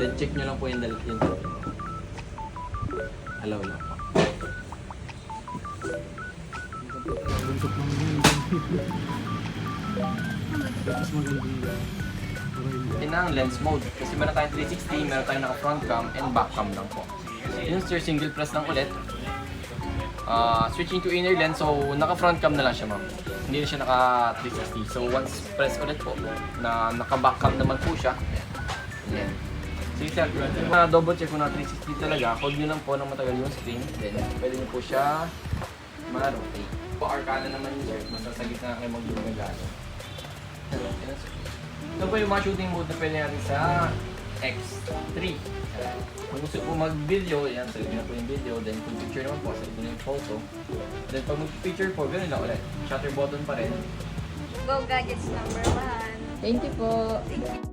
Then check nyo lang po yung dalhin. Hello lang po. Yun ang lens mode. Kasi meron tayong 360, meron tayong naka front cam and back cam lang po. Yun sir, single press lang ulit. Switching to inner lens, so naka front cam na lang siya ma'am. Hindi na siya naka 360. So once press ulit po, na naka back cam naman po siya. Ayan. Sige sir, double check ko na 360 talaga. Hold nyo lang po ng matagal yung screen. Then pwede nyo po siya ma-rotate. Po arcana naman yun sir, basta sa gitna kayo mag-gumagano. Ito po yung mga shooting mode na pwede natin sa X3. Kung gusto po mag-video, yan, sabi na po yung video. Then kung picture naman po, sabi na yung photo. Then pag mag-picture po, gano'n lang ulit. Shutter button pa rin. Go Gadgets number 1. Thank you po. Thank you.